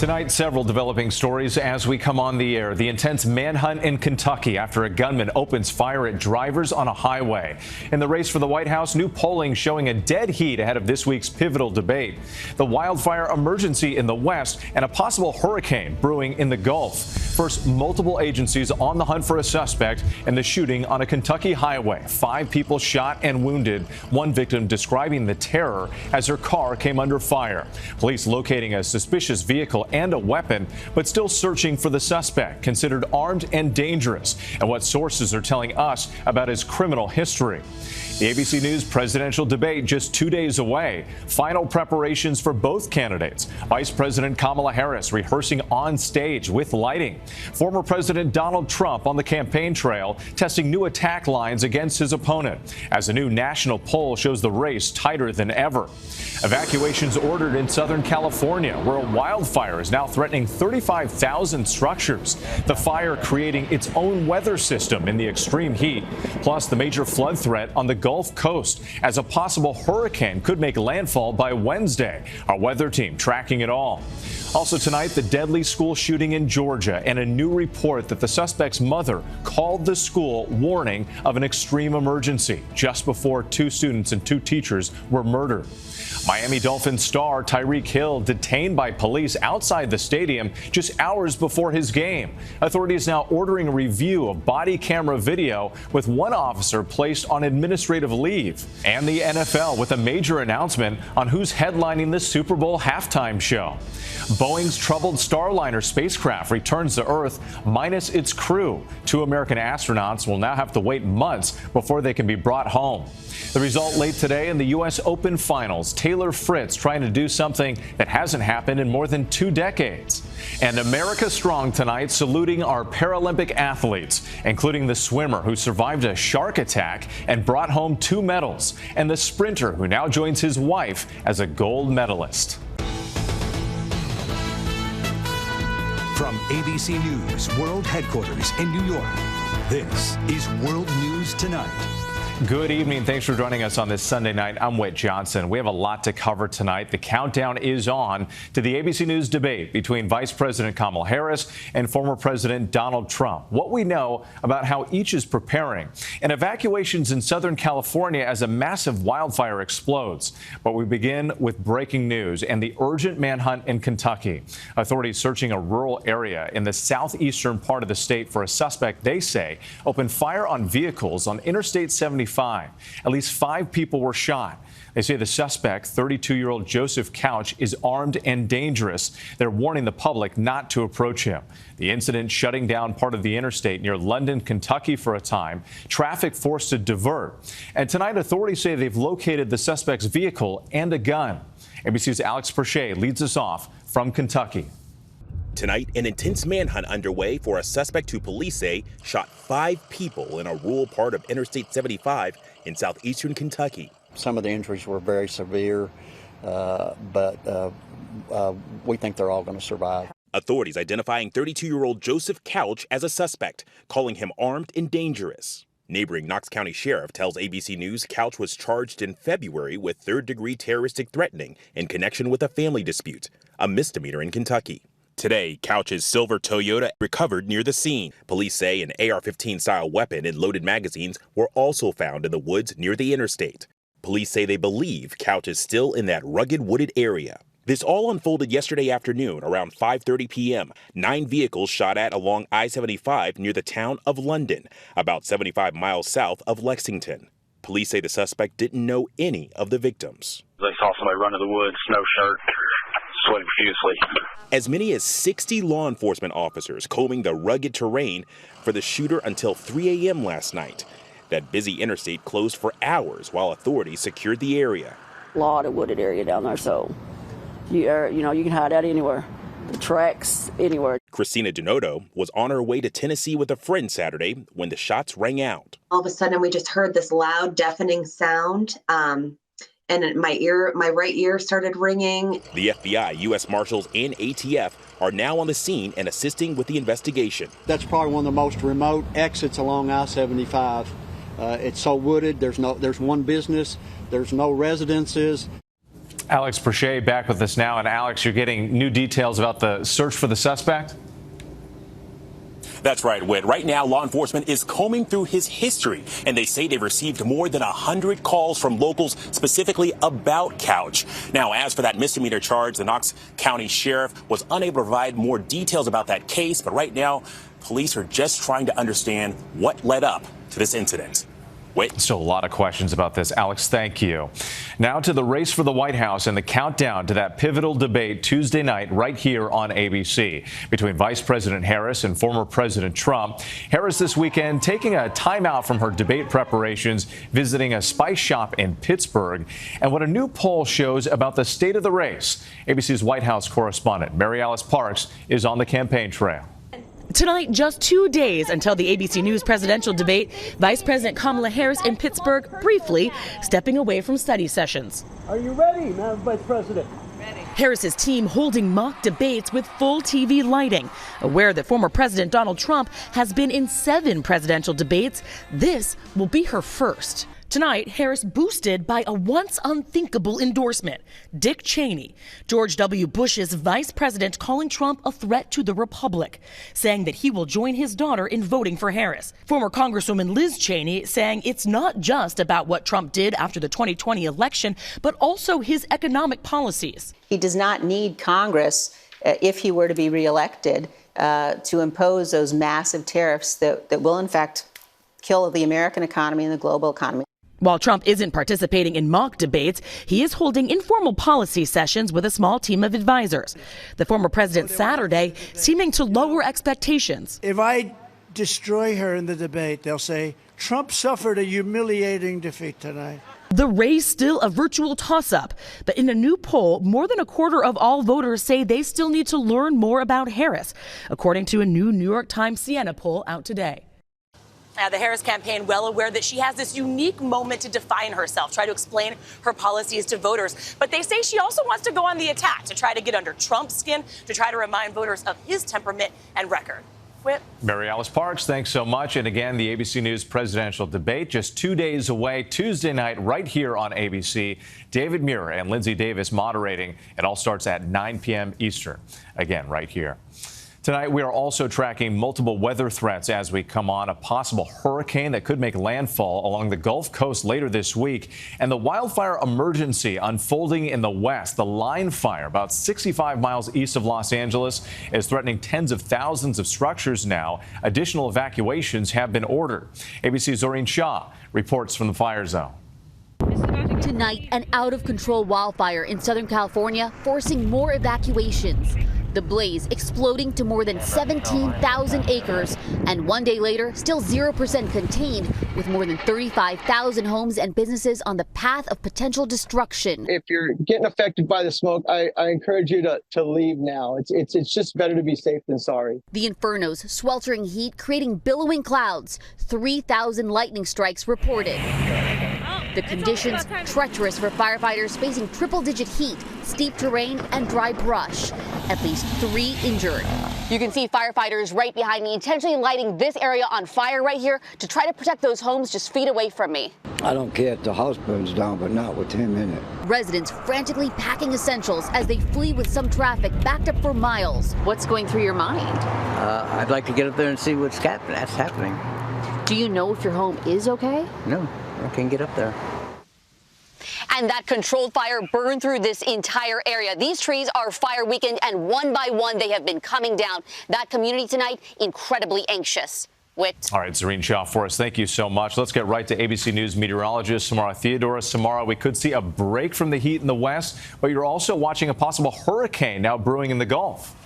Tonight, several developing stories as we come on the air. The intense manhunt in Kentucky after a gunman opens fire at drivers on a highway. In the race for the White House, new polling showing a dead heat ahead of this week's pivotal debate. The wildfire emergency in the West and a possible hurricane brewing in the Gulf. First, multiple agencies on the hunt for a suspect in the shooting on a Kentucky highway. 5 people shot and wounded. One victim describing the terror as her car came under fire. Police locating a suspicious vehicle and a weapon, but still searching for the suspect, considered armed and dangerous, and what sources are telling us about his criminal history. The ABC News presidential debate just 2 days away. Final preparations for both candidates. Vice President Kamala Harris rehearsing on stage with lighting. Former President Donald Trump on the campaign trail testing new attack lines against his opponent as a new national poll shows the race tighter than ever. Evacuations ordered in Southern California, where a wildfire is now threatening 35,000 structures. The fire creating its own weather system in the extreme heat, plus the major flood threat on the Gulf Coast as a possible hurricane could make landfall by Wednesday. Our weather team tracking it all. Also tonight, the deadly school shooting in Georgia and a new report that the suspect's mother called the school warning of an extreme emergency just before 2 students and 2 teachers were murdered. Miami Dolphins star Tyreek Hill detained by police outside the stadium just hours before his game. Authorities now ordering a review of body camera video with one officer placed on administrative leave. And the NFL with a major announcement on who's headlining the Super Bowl halftime show. Boeing's troubled Starliner spacecraft returns to Earth minus its crew. 2 American astronauts will now have to wait months before they can be brought home. The result late today in the U.S. Open Finals. Taylor Fritz trying to do something that hasn't happened in more than 2 decades. And America Strong tonight saluting our Paralympic athletes, including the swimmer who survived a shark attack and brought home 2 medals, and the sprinter who now joins his wife as a gold medalist. From ABC News World Headquarters in New York, this is World News Tonight. Good evening. Thanks for joining us on this Sunday night. I'm Whit Johnson. We have a lot to cover tonight. The countdown is on to the ABC News debate between Vice President Kamala Harris and former President Donald Trump. What we know about how each is preparing, and evacuations in Southern California as a massive wildfire explodes. But we begin with breaking news and the urgent manhunt in Kentucky. Authorities searching a rural area in the southeastern part of the state for a suspect they say opened fire on vehicles on Interstate 75. At least 5 people were shot. They say the suspect, 32-year-old Joseph Couch, is armed and dangerous. They're warning the public not to approach him. The incident shutting down part of the interstate near London, Kentucky for a time. Traffic forced to divert. And tonight, authorities say they've located the suspect's vehicle and a gun. ABC's Alex Presha leads us off from Kentucky. Tonight, an intense manhunt underway for a suspect who police say shot 5 people in a rural part of Interstate 75 in southeastern Kentucky. Some of the injuries were very severe, but we think they're all going to survive. Authorities identifying 32-year-old Joseph Couch as a suspect, calling him armed and dangerous. Neighboring Knox County Sheriff tells ABC News Couch was charged in February with third-degree terroristic threatening in connection with a family dispute, a misdemeanor in Kentucky. Today, Couch's silver Toyota recovered near the scene. Police say an AR-15 style weapon and loaded magazines were also found in the woods near the interstate. Police say they believe Couch is still in that rugged wooded area. This all unfolded yesterday afternoon around 5:30 p.m. 9 vehicles shot at along I-75 near the town of London, about 75 miles south of Lexington. Police say the suspect didn't know any of the victims. They saw somebody run to the woods, no shirt, sweating profusely. As many as 60 law enforcement officers combing the rugged terrain for the shooter until 3 a.m. last night. That busy interstate closed for hours while authorities secured the area. A lot of wooded area down there, so you can hide out anywhere. The tracks, anywhere. Christina Donato was on her way to Tennessee with a friend Saturday when the shots rang out. All of a sudden, we just heard this loud, deafening sound. And my right ear started ringing. The FBI, U.S. Marshals, and ATF are now on the scene and assisting with the investigation. That's probably one of the most remote exits along I-75. It's so wooded. There's one business. There's no residences. Alex Presha back with us now. And Alex, you're getting new details about the search for the suspect? That's right, Whit. Right now, law enforcement is combing through his history, and they say they've received more than 100 calls from locals specifically about Couch. Now, as for that misdemeanor charge, the Knox County Sheriff was unable to provide more details about that case, but right now, police are just trying to understand what led up to this incident. Wait. So a lot of questions about this. Alex, thank you. Now to the race for the White House and the countdown to that pivotal debate Tuesday night right here on ABC between Vice President Harris and former President Trump. Harris this weekend taking a timeout from her debate preparations, visiting a spice shop in Pittsburgh, and what a new poll shows about the state of the race. ABC's White House correspondent MaryAlice Parks is on the campaign trail. Tonight, just 2 days until the ABC News presidential debate, Vice President Kamala Harris in Pittsburgh briefly stepping away from study sessions. Are you ready, Madam Vice President? Ready. Harris's team holding mock debates with full TV lighting. Aware that former President Donald Trump has been in 7 presidential debates, this will be her first. Tonight, Harris boosted by a once unthinkable endorsement. Dick Cheney, George W. Bush's vice president, calling Trump a threat to the republic, saying that he will join his daughter in voting for Harris. Former Congresswoman Liz Cheney saying it's not just about what Trump did after the 2020 election, but also his economic policies. He does not need Congress, if he were to be reelected, to impose those massive tariffs that will, in fact, kill the American economy and the global economy. While Trump isn't participating in mock debates, he is holding informal policy sessions with a small team of advisors. The former president Saturday seeming to lower expectations. If I destroy her in the debate, they'll say, Trump suffered a humiliating defeat tonight. The race still a virtual toss-up, but in a new poll, more than a quarter of all voters say they still need to learn more about Harris, according to a new New York Times Siena poll out today. Now, the Harris campaign well aware that she has this unique moment to define herself, try to explain her policies to voters. But they say she also wants to go on the attack to try to get under Trump's skin, to try to remind voters of his temperament and record. Whit. MaryAlice Parks, thanks so much. And again, the ABC News presidential debate just 2 days away, Tuesday night, right here on ABC. David Muir and Lindsay Davis moderating. It all starts at 9 p.m. Eastern. Again, right here. Tonight, we are also tracking multiple weather threats as we come on. A possible hurricane that could make landfall along the Gulf Coast later this week. And the wildfire emergency unfolding in the west. The line fire, about 65 miles east of Los Angeles, is threatening tens of thousands of structures now. Additional evacuations have been ordered. ABC's Zoreen Shah reports from the fire zone. Tonight, an out-of-control wildfire in Southern California forcing more evacuations. The blaze exploding to more than 17,000 acres, and 1 day later, still 0% contained, with more than 35,000 homes and businesses on the path of potential destruction. If you're getting affected by the smoke, I encourage you to leave now. It's just better to be safe than sorry. The inferno's sweltering heat creating billowing clouds, 3,000 lightning strikes reported. The conditions treacherous for firefighters facing triple-digit heat, steep terrain, and dry brush. At least 3 injured. You can see firefighters right behind me intentionally lighting this area on fire right here to try to protect those homes just feet away from me. I don't care if the house burns down, but not with him in it. Residents frantically packing essentials as they flee with some traffic backed up for miles. What's going through your mind? I'd like to get up there and see what's happening. Do you know if your home is okay? No, I can't get up there. And that controlled fire burned through this entire area. These trees are fire weakened, and one by one they have been coming down. That community tonight, incredibly anxious. Whit. All right, Zoreen Shah for us. Thank you so much. Let's get right to ABC News meteorologist Samara Theodora. Samara, we could see a break from the heat in the west, but you're also watching a possible hurricane now brewing in the Gulf.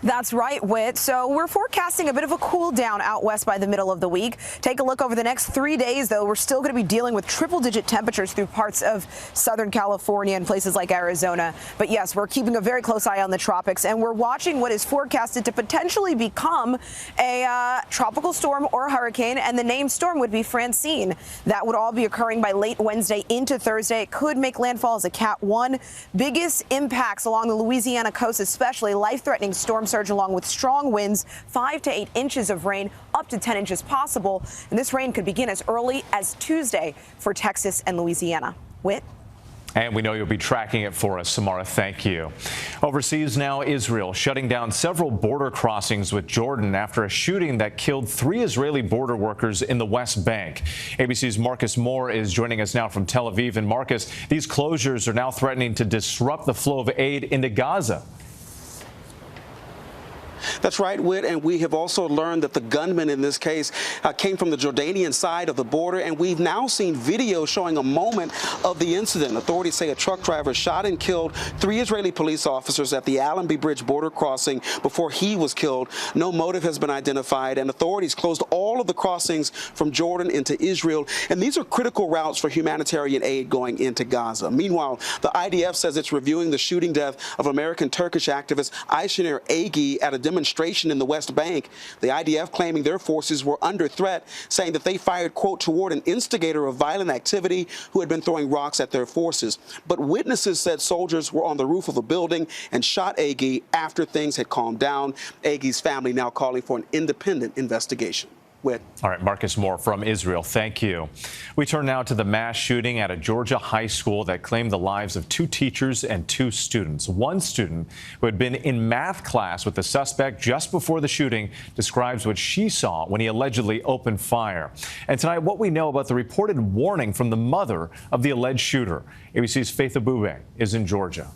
That's right, Whit. So we're forecasting a bit of a cool down out west by the middle of the week. Take a look over the next 3 days, though. We're still going to be dealing with triple-digit temperatures through parts of Southern California and places like Arizona. But yes, we're keeping a very close eye on the tropics, and we're watching what is forecasted to potentially become a tropical storm or hurricane, and the named storm would be Francine. That would all be occurring by late Wednesday into Thursday. It could make landfall as a Cat 1. Biggest impacts along the Louisiana coast, especially life-threatening storm surge along with strong winds, 5 to 8 inches of rain, up to 10 inches possible. And this rain could begin as early as Tuesday for Texas and Louisiana. Whit? And we know you'll be tracking it for us, Samara. Thank you. Overseas now, Israel shutting down several border crossings with Jordan after a shooting that killed 3 Israeli border workers in the West Bank. ABC's Marcus Moore is joining us now from Tel Aviv. And Marcus, these closures are now threatening to disrupt the flow of aid into Gaza. That's right, Whit, and we have also learned that the gunman in this case came from the Jordanian side of the border, and we've now seen video showing a moment of the incident. Authorities say a truck driver shot and killed 3 Israeli police officers at the Allenby Bridge border crossing before he was killed. No motive has been identified, and authorities closed all of the crossings from Jordan into Israel, and these are critical routes for humanitarian aid going into Gaza. Meanwhile, the IDF says it's reviewing the shooting death of American-Turkish activist Ayşenur Agi at a demonstration in the West Bank. The IDF claiming their forces were under threat, saying that they fired, quote, toward an instigator of violent activity who had been throwing rocks at their forces. But witnesses said soldiers were on the roof of a building and shot Agi after things had calmed down. Agi's family now calling for an independent investigation. Whit. All right, Marcus Moore from Israel. Thank you. We turn now to the mass shooting at a Georgia high school that claimed the lives of 2 teachers and 2 students. One student who had been in math class with the suspect just before the shooting describes what she saw when he allegedly opened fire. And tonight, what we know about the reported warning from the mother of the alleged shooter. ABC's Faith Abube is in Georgia.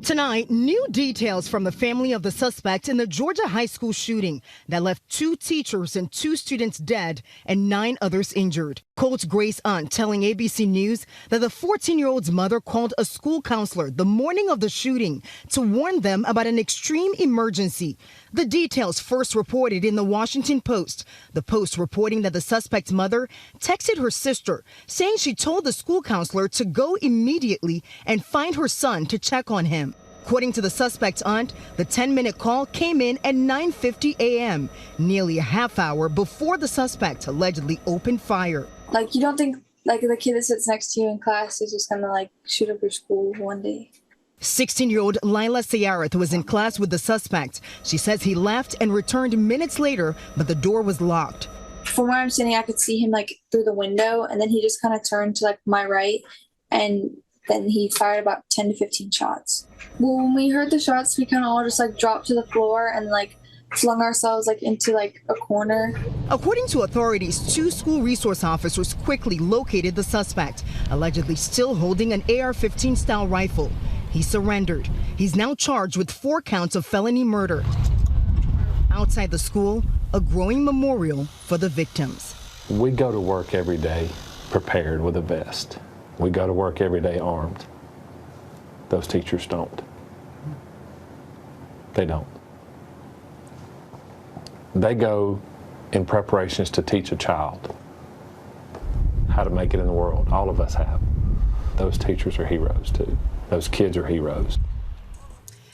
Tonight, new details from the family of the suspect in the Georgia high school shooting that left 2 teachers and 2 students dead and 9 others injured. Colt's Grace aunt telling ABC News that the 14-year-old's mother called a school counselor the morning of the shooting to warn them about an extreme emergency. The details first reported in the Washington Post. The Post reporting that the suspect's mother texted her sister saying she told the school counselor to go immediately and find her son to check on him. According to the suspect's aunt, the 10-minute call came in at 9:50 a.m., nearly a half hour before the suspect allegedly opened fire. Like, you don't think, like, the kid that sits next to you in class is just gonna, like, shoot up your school one day. 16-year-old Lila Sayarath was in class with the suspect. She says he left and returned minutes later, but the door was locked. From where I'm sitting, I could see him, like, through the window, and then he just kind of turned to, like, my right, and then he fired about 10 to 15 shots. Well, when we heard the shots, we kind of all just, like, dropped to the floor and, like, flung ourselves, like, into, like, a corner. According to authorities, 2 school resource officers quickly located the suspect, allegedly still holding an AR-15 style rifle. He surrendered. He's now charged with 4 counts of felony murder. Outside the school, a growing memorial for the victims. We go to work every day prepared with a vest. We go to work every day armed. Those teachers don't. They don't. They go in preparations to teach a child how to make it in the world. All of us have. Those teachers are heroes too. Those kids are heroes.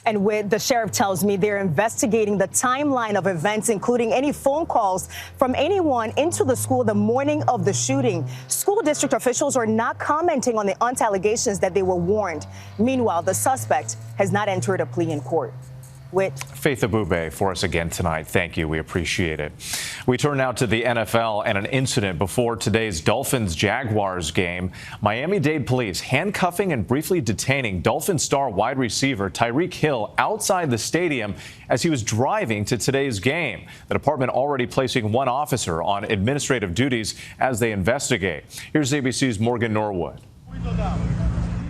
And the sheriff tells me they're investigating the timeline of events, including any phone calls from anyone into the school the morning of the shooting. School district officials are not commenting on the aunt's allegations that they were warned. Meanwhile, the suspect has not entered a plea in court. Faith Abube for us again tonight. Thank you. We appreciate it. We turn now to the NFL and an incident before today's Dolphins Jaguars game. Miami-Dade police handcuffing and briefly detaining Dolphin star wide receiver Tyreek Hill outside the stadium as he was driving to today's game. The department already placing 1 officer on administrative duties as they investigate. Here's ABC's Morgan Norwood.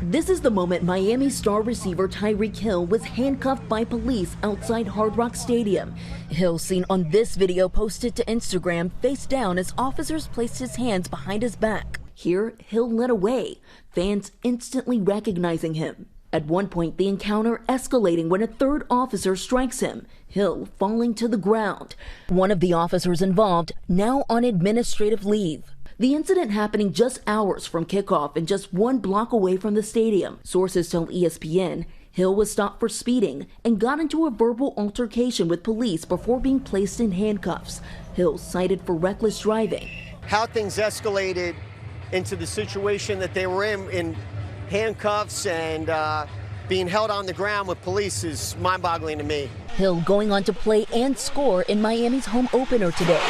This is the moment Miami star receiver Tyreek Hill was handcuffed by police outside Hard Rock Stadium. Hill, seen on this video posted to Instagram, face down as officers placed his hands behind his back. Here, Hill led away, fans instantly recognizing him. At one point, the encounter escalating when a 3rd officer strikes him, Hill falling to the ground. One of the officers involved now on administrative leave. The incident happening just hours from kickoff and just 1 block away from the stadium. Sources tell ESPN Hill was stopped for speeding and got into a verbal altercation with police before being placed in handcuffs. Hill cited for reckless driving. How things escalated into the situation that they were in handcuffs and being held on the ground with police is mind-boggling to me. Hill going on to play and score in Miami's home opener today.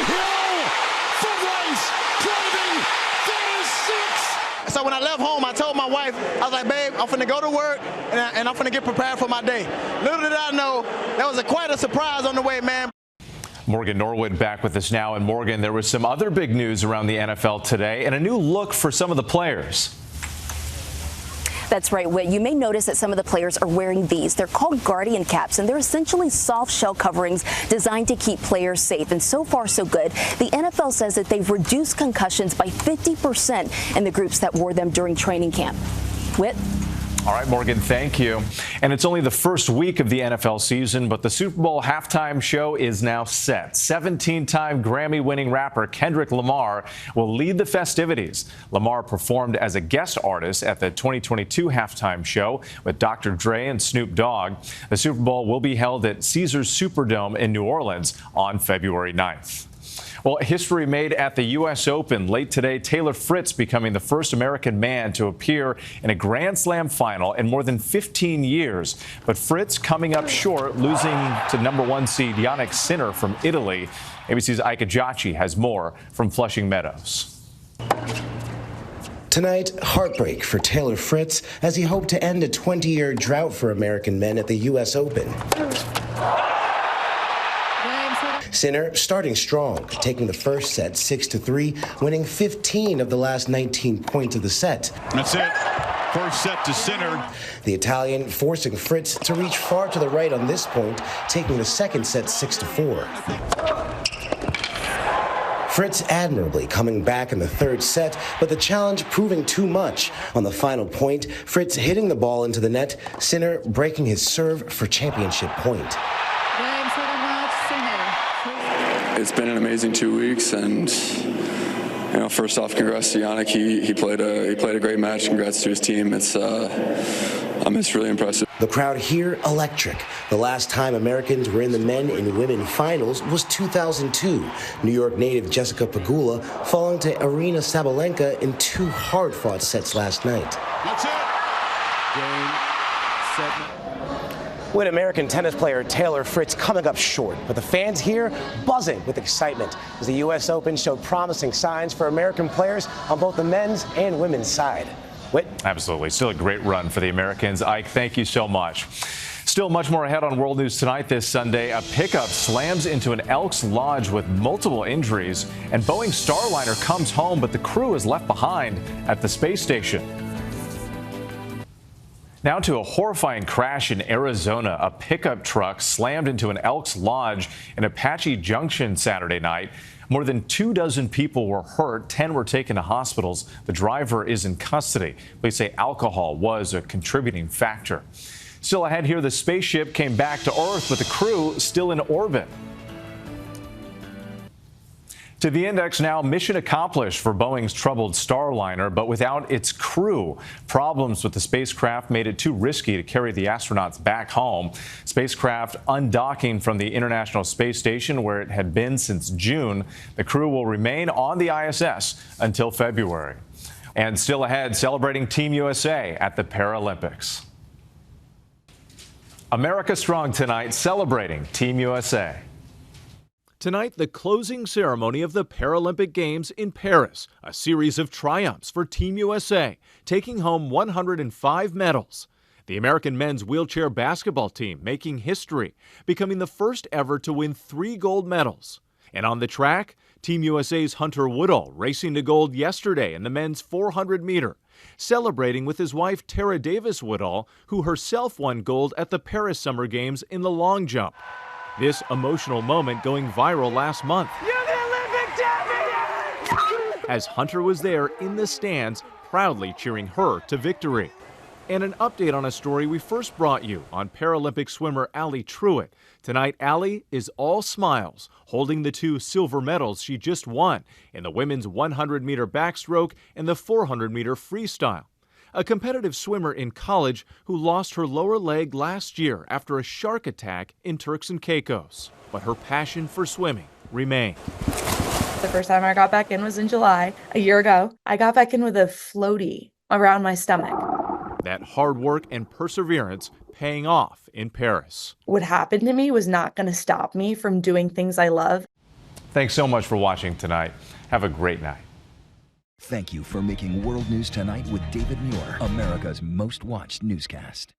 So when I left home, I told my wife, I was like, babe, I'm finna go to work and I'm finna get prepared for my day. Little did I know, that was quite a surprise on the way, man. Morgan Norwood back with us now. And Morgan, there was some other big news around the NFL today and a new look for some of the players. That's right, Whit. You may notice that some of the players are wearing these. They're called Guardian caps, and they're essentially soft shell coverings designed to keep players safe. And so far, so good. The NFL says that they've reduced concussions by 50% in the groups that wore them during training camp. Whit? All right, Morgan, thank you. And it's only the first week of the NFL season, but the Super Bowl halftime show is now set. 17-time Grammy-winning rapper Kendrick Lamar will lead the festivities. Lamar performed as a guest artist at the 2022 halftime show with Dr. Dre and Snoop Dogg. The Super Bowl will be held at Caesars Superdome in New Orleans on February 9th. Well, history made at the U.S. Open. Late today, Taylor Fritz becoming the first American man to appear in a Grand Slam final in more than 15 years. But Fritz coming up short, losing to #1 seed Yannick Sinner from Italy. ABC's Ike Ajachi has more from Flushing Meadows. Tonight, heartbreak for Taylor Fritz as he hoped to end a 20-year drought for American men at the U.S. Open. Sinner starting strong, taking the first set 6-3, winning 15 of the last 19 points of the set. That's it. First set to Sinner. The Italian forcing Fritz to reach far to the right on this point, taking the second set 6-4. Fritz admirably coming back in the third set, but the challenge proving too much. On the final point, Fritz hitting the ball into the net, Sinner breaking his serve for championship point. It's been an amazing 2 weeks, and first off, congrats to Yannick. He played a great match. Congrats to his team. It's really impressive. The crowd here electric. The last time Americans were in the men and women finals was 2002. New York native Jessica Pegula falling to Aryna Sabalenka in 2 hard-fought sets last night. That's it. Game, set. With American tennis player Taylor Fritz coming up short, but the fans here buzzing with excitement as the U.S. Open showed promising signs for American players on both the men's and women's side. Whit? Absolutely. Still a great run for the Americans. Ike, thank you so much. Still much more ahead on World News Tonight this Sunday. A pickup slams into an Elks Lodge with multiple injuries, and Boeing Starliner comes home, but the crew is left behind at the space station. Now to a horrifying crash in Arizona. A pickup truck slammed into an Elks Lodge in Apache Junction Saturday night. More than 24 people were hurt. 10 were taken to hospitals. The driver is in custody. Police say alcohol was a contributing factor. Still ahead here, the spaceship came back to Earth, but the crew still in orbit. To the index now, mission accomplished for Boeing's troubled Starliner, but without its crew. Problems with the spacecraft made it too risky to carry the astronauts back home. Spacecraft undocking from the International Space Station, where it had been since June. The crew will remain on the ISS until February. And still ahead, celebrating Team USA at the Paralympics. America Strong tonight, celebrating Team USA. Tonight, the closing ceremony of the Paralympic Games in Paris, a series of triumphs for Team USA, taking home 105 medals. The American men's wheelchair basketball team making history, becoming the first ever to win 3 gold medals. And on the track, Team USA's Hunter Woodall racing to gold yesterday in the men's 400-meter, celebrating with his wife Tara Davis Woodall, who herself won gold at the Paris Summer Games in the long jump. This emotional moment going viral last month. You're the Olympic champion! As Hunter was there in the stands, proudly cheering her to victory. And an update on a story we first brought you on Paralympic swimmer Allie Truitt. Tonight, Allie is all smiles, holding the 2 silver medals she just won in the women's 100-meter backstroke and the 400-meter freestyle. A competitive swimmer in college who lost her lower leg last year after a shark attack in Turks and Caicos. But her passion for swimming remained. The first time I got back in was in July, a year ago. I got back in with a floaty around my stomach. That hard work and perseverance paying off in Paris. What happened to me was not going to stop me from doing things I love. Thanks so much for watching tonight. Have a great night. Thank you for making World News Tonight with David Muir America's most watched newscast.